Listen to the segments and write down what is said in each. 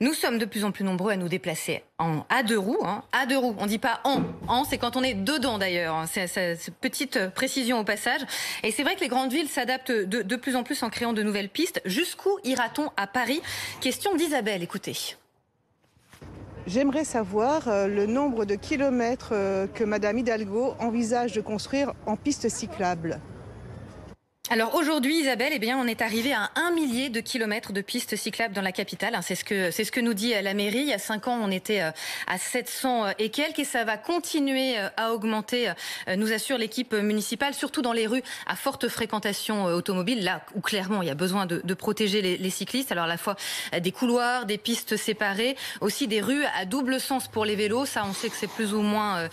Nous sommes de plus en plus nombreux à nous déplacer à deux roues. À deux roues, on ne dit pas en. En, c'est quand on est dedans d'ailleurs. C'est petite précision au passage. Et c'est vrai que les grandes villes s'adaptent de plus en plus en créant de nouvelles pistes. Jusqu'où ira-t-on à Paris? Question d'Isabelle, écoutez. J'aimerais savoir le nombre de kilomètres que Madame Hidalgo envisage de construire en pistes cyclables. Alors aujourd'hui, Isabelle, eh bien, on est arrivé à 1 millier de kilomètres de pistes cyclables dans la capitale. C'est ce que nous dit la mairie. Il y a 5 ans, on était à 700 et quelques, et ça va continuer à augmenter, nous assure l'équipe municipale, surtout dans les rues à forte fréquentation automobile, là où clairement il y a besoin de protéger les cyclistes. Alors à la fois des couloirs, des pistes séparées, aussi des rues à double sens pour les vélos. Ça, on sait que c'est plus ou moins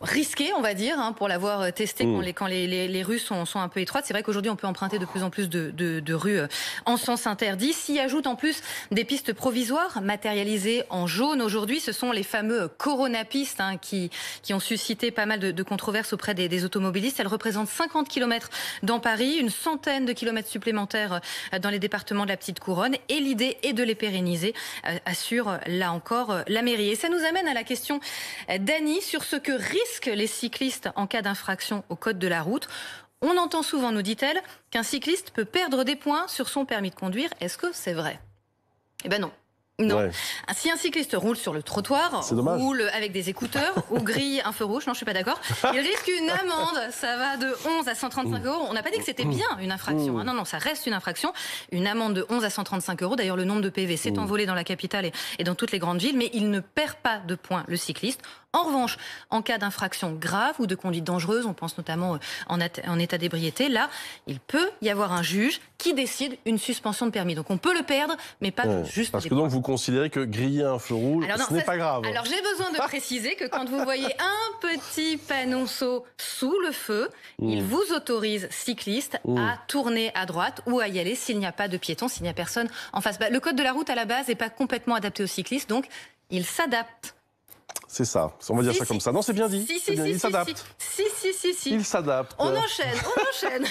risqué, on va dire, pour l'avoir testé quand les rues sont un peu étroites. C'est vrai qu'aujourd'hui, on peut emprunter de plus en plus de rues en sens interdit. S'y ajoutent en plus des pistes provisoires matérialisées en jaune. Aujourd'hui, ce sont les fameux coronapistes qui ont suscité pas mal de controverses auprès des automobilistes. Elles représentent 50 km dans Paris, une centaine de kilomètres supplémentaires dans les départements de la Petite Couronne. Et l'idée est de les pérenniser, assure là encore la mairie. Et ça nous amène à la question d'Annie sur ce que risque les cyclistes en cas d'infraction au code de la route. On entend souvent, nous dit-elle, qu'un cycliste peut perdre des points sur son permis de conduire. Est-ce que c'est vrai? Eh ben non. Non. Ouais. Si un cycliste roule sur le trottoir, roule avec des écouteurs ou grille un feu rouge, non, je suis pas d'accord, il risque une amende. Ça va de 11 à 135 euros. On n'a pas dit que c'était bien une infraction. Non, non, ça reste une infraction. Une amende de 11 à 135 euros. D'ailleurs, le nombre de PV s'est envolé dans la capitale et dans toutes les grandes villes, mais il ne perd pas de points, le cycliste. En revanche, en cas d'infraction grave ou de conduite dangereuse, on pense notamment en état d'ébriété, là, il peut y avoir un juge qui décide une suspension de permis. Donc on peut le perdre, mais pas juste parce que donc vous considérez que griller un feu rouge, ce n'est pas grave. Alors j'ai besoin de préciser que quand vous voyez un petit panonceau sous le feu, il vous autorise, cycliste, à tourner à droite ou à y aller s'il n'y a pas de piéton, s'il n'y a personne en face. Le code de la route, à la base, n'est pas complètement adapté aux cyclistes, donc il s'adapte. C'est ça, on va dire ça comme ça. Non, c'est bien dit. Il s'adapte. Si. Il s'adapte. On enchaîne.